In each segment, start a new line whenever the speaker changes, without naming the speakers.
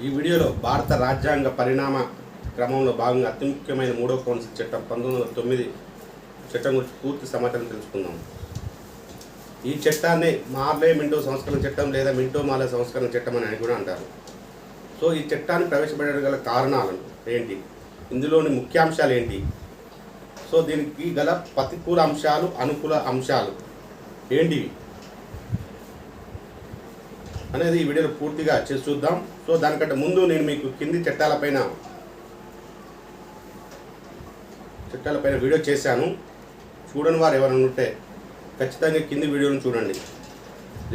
ఈ వీడియోలో భారత రాజ్యాంగ పరిణామ క్రమంలో భాగంగా అతి ముఖ్యమైన మూడో కౌన్సిల్ చట్టం 1909 చట్టం గురించి పూర్తి సమాచారం తెలుసుకుందాం. ఈ చట్టాన్ని మార్లే మింటో సంస్కరణ చట్టం లేదా మింటో మార్లే సంస్కరణ చట్టం అని కూడా అంటారు. సో ఈ చట్టాన్ని ప్రవేశపెట్టడం గల కారణాలు ఏంటి, ఇందులోని ముఖ్యాంశాలు ఏంటి, సో దీనికి గల ప్రతికూల అంశాలు అనుకూల అంశాలు ఏంటివి అనేది ఈ వీడియోలో పూర్తిగా చేసి చూద్దాం. సో దానికంటే ముందు నేను మీకు కింది చట్టాలపైన వీడియో చేశాను. చూడని వారు ఎవరైనా ఉంటే ఖచ్చితంగా కింది వీడియోను చూడండి.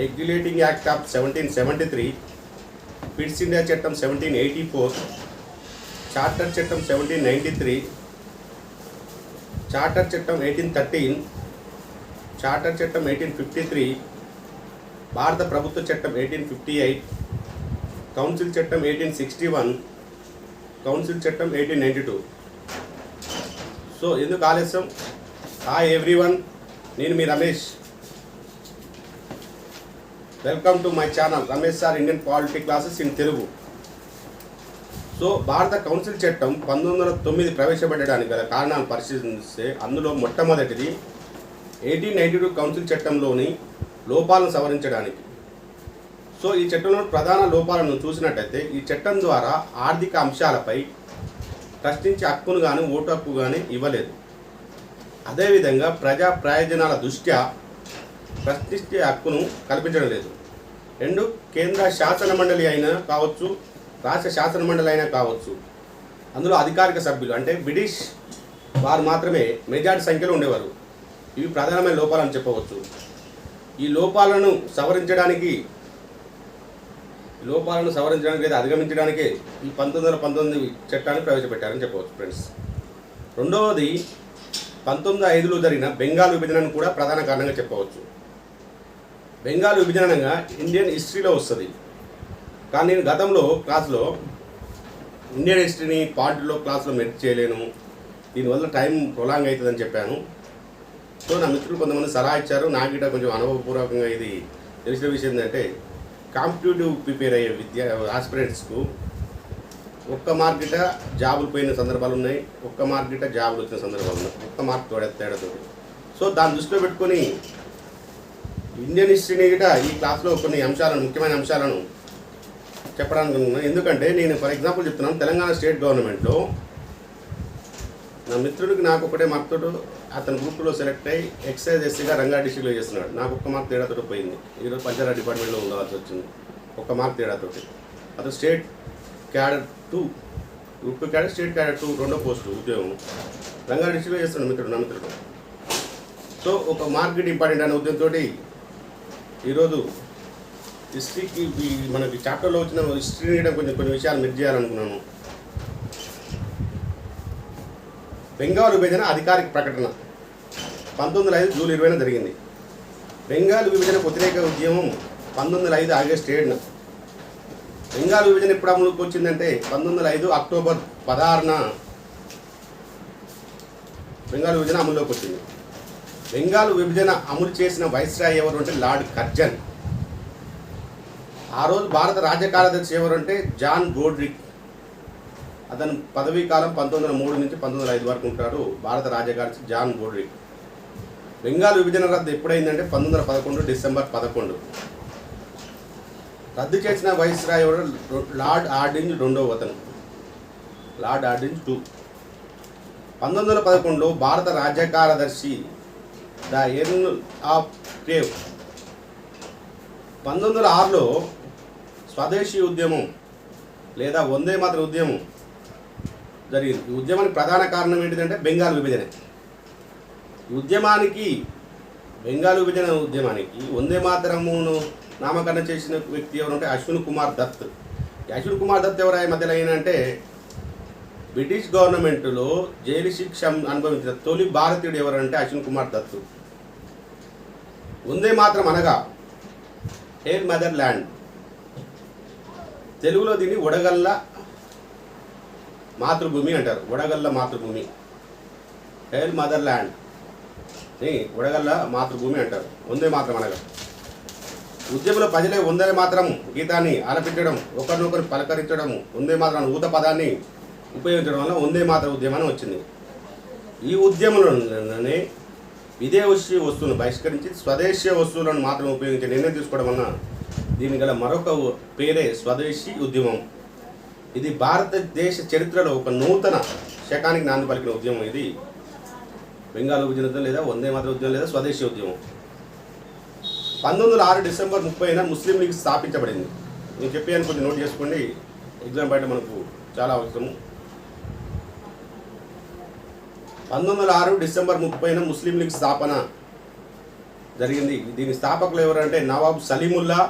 Regulating act of 1773, pits India చట్టం 1784, చార్టర్ చట్టం 1793, చార్టర్ చట్టం 1813, చార్టర్ చట్టం 1853, భారత ప్రభుత్వ చట్టం 1858, కౌన్సిల్ చట్టం 1861, కౌన్సిల్ చట్టం 1892. సో ఎందుకు ఆలస్యం? హాయ్ ఎవ్రీవన్, నేను మీ Ramesh. Welcome to my channel Ramesh sir Indian polity classes in Telugu. So భారత కౌన్సిల్ చట్టం 1909 ప్రవేశపెట్టడానికి గల కారణాలు పరిశీలిస్తే అందులో మొట్టమొదటిది 1892 కౌన్సిల్ చట్టంలోని లోపాలను సవరించడానికి. సో ఈ చట్టంలో ప్రధాన లోపాలను చూసినట్టయితే ఈ చట్టం ద్వారా ఆర్థిక అంశాలపై ప్రశ్నించే హక్కును కానీ ఓటు హక్కు కానీ ఇవ్వలేదు. అదేవిధంగా ప్రజా ప్రయోజనాల దృష్ట్యా ప్రశ్నించే హక్కును కల్పించడం లేదు. రెండు, కేంద్ర శాసన మండలి అయినా కావచ్చు, రాష్ట్ర శాసన మండలి అయినా కావచ్చు, అందులో అధికారిక సభ్యులు అంటే బ్రిటిష్ వారు మాత్రమే మెజారిటీ సంఖ్యలో ఉండేవారు. ఇవి ప్రధానమైన లోపాలని చెప్పవచ్చు. ఈ లోపాలను సవరించడానికి లేదా అధిగమించడానికే ఈ 1919 చట్టాన్ని ప్రవేశపెట్టారని చెప్పవచ్చు ఫ్రెండ్స్. రెండవది 1905లో జరిగిన బెంగాల్ విభజనను కూడా ప్రధాన కారణంగా చెప్పవచ్చు. బెంగాల్ విభజనగా ఇండియన్ హిస్టరీలో వస్తుంది, కానీ నేను గతంలో క్లాస్లో ఇండియన్ హిస్టరీని పార్టీలో క్లాస్లో మెర్జ్ చేయలేను, దీనివల్ల టైం ప్రొలాంగ్ అవుతుందని చెప్పాను. సో నా మిత్రులు కొంతమంది సలహా ఇచ్చారు. నాకు ఇట్లా కొంచెం అనుభవపూర్వకంగా ఇది తెలిసిన విషయం ఏంటంటే, కాంపిటేటివ్ ప్రిపేర్ అయ్యే ఆస్పిరెంట్స్కు ఒక్క మార్కెట జాబులు పోయిన సందర్భాలు ఉన్నాయి, ఒక్క మార్కెట జాబులు వచ్చిన సందర్భాలు ఉన్నాయి, ఒక్క మార్క్ తేడాతో. సో దాన్ని దృష్టిలో పెట్టుకొని ఇండియన్ హిస్టరీని గిట ఈ క్లాస్లో కొన్ని అంశాలను, ముఖ్యమైన అంశాలను చెప్పడానికి అనుకున్నాను. ఎందుకంటే నేను ఫర్ ఎగ్జాంపుల్ చెప్తున్నాను, తెలంగాణ స్టేట్ గవర్నమెంట్లో నా మిత్రుడికి నాకు ఒకటే మార్క్తో అతని గ్రూప్లో సెలెక్ట్ అయ్యి ఎక్సైజ్ ఎస్సీగా రంగారెడ్డి డిస్ట్రిక్ట్లో చేస్తున్నాడు. నాకు ఒక్క మార్క్ తేడాతో పోయింది. ఈరోజు పంచాయతీ డిపార్ట్మెంట్లో ఉండాల్సి వచ్చింది ఒక్క మార్క్ తేడాతో. అతను state cadre 2, group 2 cadre, state cadre 2 రెండో పోస్టు ఉద్యోగం రంగారెడ్డి డిస్ట్రిక్ట్లో చేస్తున్నాడు నా మిత్రుడు. సో ఒక మార్కెట్ ఇంపార్టెంట్ అనే ఉద్యోగంతో ఈరోజు హిస్టరీకి మనకి చాప్టర్లో వచ్చిన హిస్టరీని కొన్ని విషయాలు మిస్ చేయాలనుకున్నాను. బెంగాల్ విభజన అధికారిక ప్రకటన 1905 జూన్ 20న జరిగింది. బెంగాల్ విభజన వ్యతిరేక ఉద్యమం 1905 ఆగస్టు 7న. బెంగాల్ విభజన ఎప్పుడు అమలుకి వచ్చిందంటే 1905 అక్టోబర్ 16న బెంగాల్ విభజన అమలులోకి వచ్చింది. బెంగాల్ విభజన అమలు చేసిన వైస్రాయ్ ఎవరు అంటే లార్డ్ కర్జన్. ఆ రోజు భారత రాజ్య కార్యదర్శి ఎవరు అంటే జాన్ గోడ్రిక్. అతను పదవీ కాలం 1903 నుంచి 1905 వరకు ఉంటాడు. భారత రాజ్య కార్యదర్శి జాన్ గోడ్రిక్. బెంగాల్ విభజన రద్దు ఎప్పుడైందంటే 1911 డిసెంబర్ 11. రద్దు చేసిన వైస్రాయ్ ఎవరు? లార్డ్ ఆర్డిన్స్ రెండవ అతను, లార్డ్ ఆర్డిన్స్ 2. 1911లో భారత రాజ్య కార్యదర్శి ద ఎర్న్ ఆఫ్ క్రేవ్. 1906లో స్వదేశీ ఉద్యమం లేదా వందే మాతరం ఉద్యమం జరిగింది. ఈ ఉద్యమానికి ప్రధాన కారణం ఏంటిదంటే బెంగాల్ విభజన. బెంగాల్ విభజన ఉద్యమానికి వందే మాతరమును నామకరణం చేసిన వ్యక్తి ఎవరంటే అశ్విన్ కుమార్ దత్. అశ్విన్ కుమార్ దత్ ఎవరు మధ్యలో అయినంటే బ్రిటిష్ గవర్నమెంట్లో జైలు శిక్ష అనుభవించిన తొలి భారతీయుడు ఎవరంటే అశ్విన్ కుమార్ దత్. వందే మాతరం అనగా హేల్ మదర్ ల్యాండ్, తెలుగులో దీన్ని ఒడగల్ల మాతృభూమి అంటారు. ఒడగల్ల మాతృభూమి, హేల్ మదర్ ల్యాండ్ ని ఒడగల్ల మాతృభూమి అంటారు వందే మాతరం అనగా. ఉద్యమంలో ప్రజలే వందే మాత్రం గీతాన్ని ఆలపించడం, ఒకరినొకరు పలకరించడం, వందే మాత్రం ఊత పదాన్ని ఉపయోగించడం వల్ల వందే మాత్రం ఉద్యమాన్ని వచ్చింది. ఈ ఉద్యమంలోనే విదేశీ వస్తువులను బహిష్కరించి స్వదేశీ వస్తువులను మాత్రం ఉపయోగించే నిర్ణయం తీసుకోవడం వలన దీని గల మరొక పేరే స్వదేశీ ఉద్యమం. ఇది భారతదేశ చరిత్రలో ఒక నూతన శకానికి నాంది పలికిన ఉద్యమం. ఇది బెంగాల్ విభజన ఉద్యమం లేదా వందే మాత్రం ఉద్యమం లేదా స్వదేశీ ఉద్యమం. 1906 డిసెంబర్ 30న ముస్లిం లీగ్ స్థాపించబడింది. నేను చెప్పాను, కొంచెం నోట్ చేసుకోండి, ఎగ్జామ్ బయట మనకు చాలా అవసరము. 1906 డిసెంబర్ 30న ముస్లిం లీగ్ స్థాపన జరిగింది. దీని స్థాపకులు ఎవరంటే నవాబ్ సలీముల్లా,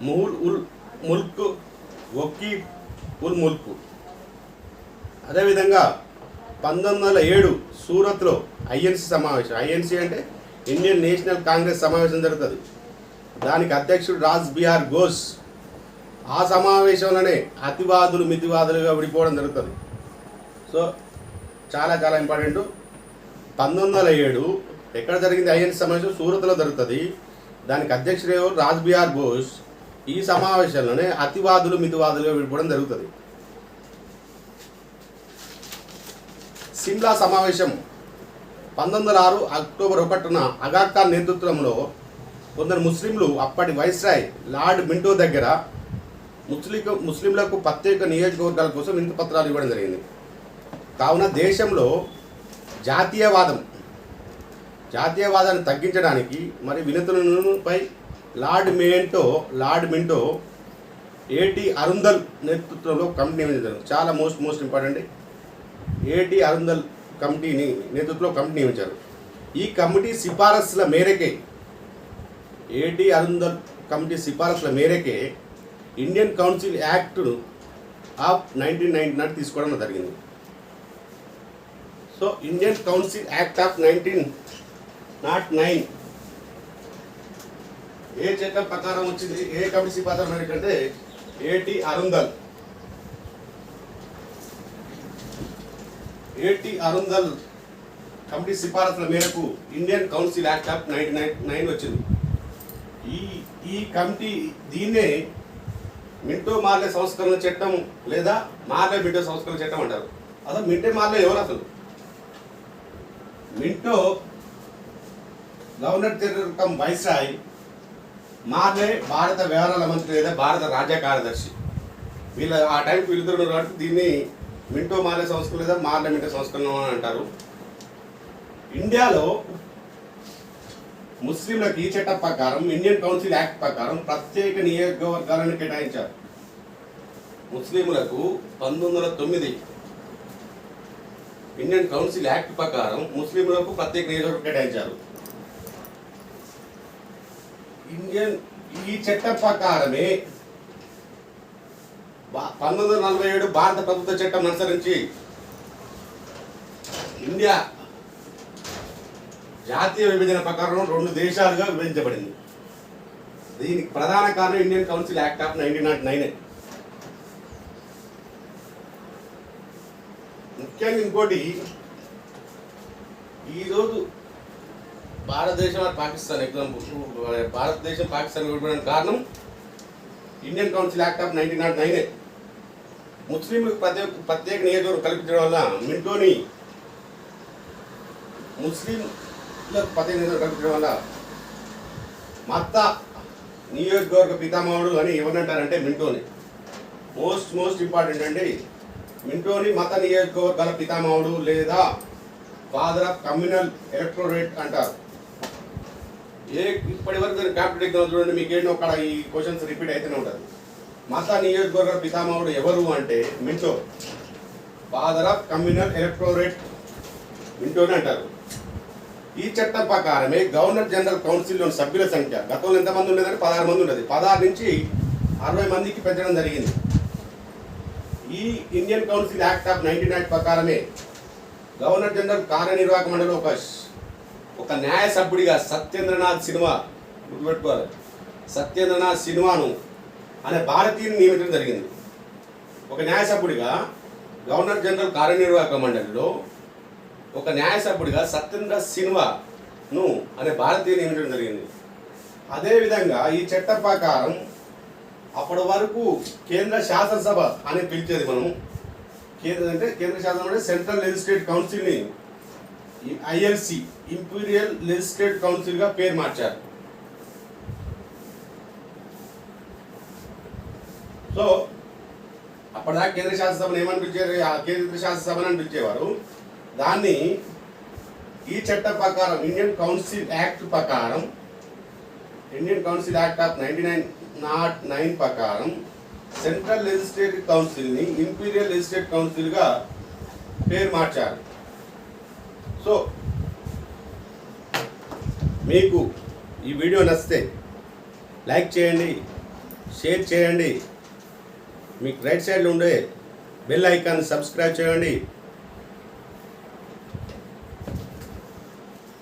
ముహుల్ ఉల్ ముల్క్, వకీ ఉల్ ముల్క్. అదేవిధంగా 1907 సూరత్లో ఐఎన్సి సమావేశం. ఐఎన్సి అంటే ఇండియన్ నేషనల్ కాంగ్రెస్ సమావేశం జరుగుతుంది. దానికి అధ్యక్షుడు రాజ్ బిహార్ ఘోష్. ఆ సమావేశంలోనే అతివాదులు మితివాదులుగా విడిపోవడం జరుగుతుంది. సో చాలా చాలా ఇంపార్టెంట్. 1907 ఎక్కడ జరిగింది ఐఎన్సి సమావేశం? సూరత్లో జరుగుతుంది. దానికి అధ్యక్షుడు రాజ్ బిహార్ ఘోష్. ఈ సమావేశంలోనే అతివాదులు మితివాదులుగా విడిపోవడం జరుగుతుంది. సిమ్లా సమావేశం 1906 అక్టోబర్ 1న అగా ఖాన్ నేతృత్వంలో కొందరు ముస్లింలు అప్పటి వైస్రాయ్ లార్డ్ మింటో దగ్గర ముస్లింలకు ప్రత్యేక నియోజకవర్గాల కోసం వినతి పత్రాలు ఇవ్వడం జరిగింది. కావున దేశంలో జాతీయవాదాన్ని తగ్గించడానికి మరి వినతులపై లార్డ్ మింటో ఏటి అరుందల్ నేతృత్వంలో కమిటీ నియమించారు. చాలా మోస్ట్ ఇంపార్టెంట్. ఏటి అరుందల్ కమిటీని నేతృత్వంలో కమిటీ నియమించారు. ఈ కమిటీ సిఫారసుల మేరకే ఇండియన్ కౌన్సిల్ యాక్ట్ ఆఫ్ 1999 తీసుకోవడం జరిగింది. So Indian council act of 1909 ఏ చట్టం ప్రకారం వచ్చింది? ఏ కమిటీ సిఫారసు మేరకు అంటే ఏటి అరుందల్ కమిటీ సిఫారసుల మేరకు ఇండియన్ కౌన్సిల్ యాక్ట్ ఆఫ్ 1909 వచ్చింది. ఈ కమిటీ దీన్నే మింటో మార్లే సంస్కరణ చట్టం లేదా మార్లే మింటో సంస్కరణ చట్టం అంటారు. అసలు మింటో మార్లే ఎవరు? అసలు Minto governor general come viceroy, మార్లే భారత వ్యవహారాల మంత్రి లేదా భారత రాజ్య కార్యదర్శి. వీళ్ళ ఆ టైంకి వీళ్ళిద్దరు కాబట్టి దీన్ని మింటో మార్లే సంస్కరణ లేదా మార్లే మింటో సంస్కరణ అని అంటారు. ఇండియాలో ముస్లింలకు ఈ చట్టం ప్రకారం ఇండియన్ కౌన్సిల్ యాక్ట్ ప్రకారం ప్రత్యేక నియోజకవర్గాలను కేటాయించారు. ముస్లింలకు 1909 ఇండియన్ కౌన్సిల్ యాక్ట్ ప్రకారం ముస్లింలకు ప్రత్యేక నియోజకవర్గం కేటాయించారు. ఈ చట్టం ప్రకారమే 1947 భారత ప్రభుత్వ చట్టం అనుసరించి ఇండియా జాతీయ విభజన ప్రకారం 2 దేశాలుగా విభజించబడింది. దీనికి ప్రధాన కారణం ఇండియన్ కౌన్సిల్ యాక్ట్ ఆఫ్ 1909. ముఖ్యంగా ఇంకోటి, ఈరోజు భారతదేశం పాకిస్తాన్ ఎగ్జాంపుల్, భారతదేశం పాకిస్తాన్ విడిపోవడానికి కారణం ఇండియన్ కౌన్సిల్ యాక్ట్ ఆఫ్ 1909. ముస్లింలకు ప్రత్యేక నియోజకవర్గం కల్పించడం వల్ల ముస్లింలకు ప్రత్యేక నియోజకవర్గం కల్పించడం వల్ల మత నియోజకవర్గ పితామహుడు అని ఎవరంటారంటే మింటోని. మోస్ట్ ఇంపార్టెంట్ అండి. మింటోని మత నియోజకవర్గాల పితామహుడు లేదా ఫాదర్ ఆఫ్ కమ్యూనల్ ఎలక్టోరేట్ అంటారు. ఇప్పటి వరకు కాంపిటేటివ్ ఎగ్జామ్ చూడండి, మీకు ఏంటో అక్కడ ఈ క్వశ్చన్స్ రిపీట్ అయితేనే ఉంటుంది. మత నియోజకవర్గ పితామహుడు ఎవరు అంటే Minto, father of communal electorate మింటోని అంటారు. ఈ చట్టం ప్రకారమే గవర్నర్ జనరల్ కౌన్సిల్లోని సభ్యుల సంఖ్య గతంలో ఎంతమంది ఉండేదంటే 16 మంది ఉండేది. 16 నుంచి 60 మందికి పెంచడం జరిగింది. ఈ ఇండియన్ కౌన్సిల్ యాక్ట్ ఆఫ్ 1909 ప్రకారమే గవర్నర్ జనరల్ కార్యనిర్వాహక మండలి ఒక న్యాయ సభ్యుడిగా సత్యేంద్రనాథ్ సిన్హా, గుర్తుపెట్టుకోవాలి, సత్యేంద్రనాథ్ సిన్హాను అనే భారతీయుని నియమించడం జరిగింది. ఒక న్యాయ సభ్యుడిగా గవర్నర్ జనరల్ కార్యనిర్వాహక మండలిలో ఒక న్యాయ సభ్యుడిగా సత్యేంద్ర సిన్హాను అనే భారతీయుని నియమించడం జరిగింది. అదేవిధంగా ఈ చట్ట ప్రకారం అప్పటి వరకు కేంద్ర శాసనసభ అని పిలిచేది మనం. కేంద్ర శాసనసభ అంటే సెంట్రల్ లెజిస్లేటివ్ కౌన్సిల్ని ఐఎల్సి ఇంపీరియల్ లెజిస్లేటివ్ కౌన్సిల్గా పేరు మార్చారు. సో అప్పటిదాకా కేంద్ర శాసనసభను ఏమని పిలిచారు? ఆ కేంద్ర శాసనసభను అని పిలిచేవారు. దాన్ని ఈ చట్ట ప్రకారం ఇండియన్ కౌన్సిల్ యాక్ట్ ప్రకారం, ఇండియన్ కౌన్సిల్ యాక్ట్ ఆఫ్ 1909 ప్రకారం సెంట్రల్ లెజిస్లేటివ్ కౌన్సిల్ని ఇంపీరియల్ లెజిస్లేటివ్ కౌన్సిల్గా పేరు మార్చారు. సో మీకు ఈ వీడియో నచ్చితే లైక్ చేయండి, షేర్ చేయండి, మీకు రైట్ సైడ్లో ఉండే బెల్ ఐకాన్ని సబ్స్క్రైబ్ చేయండి,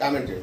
కామెంట్ చేయండి.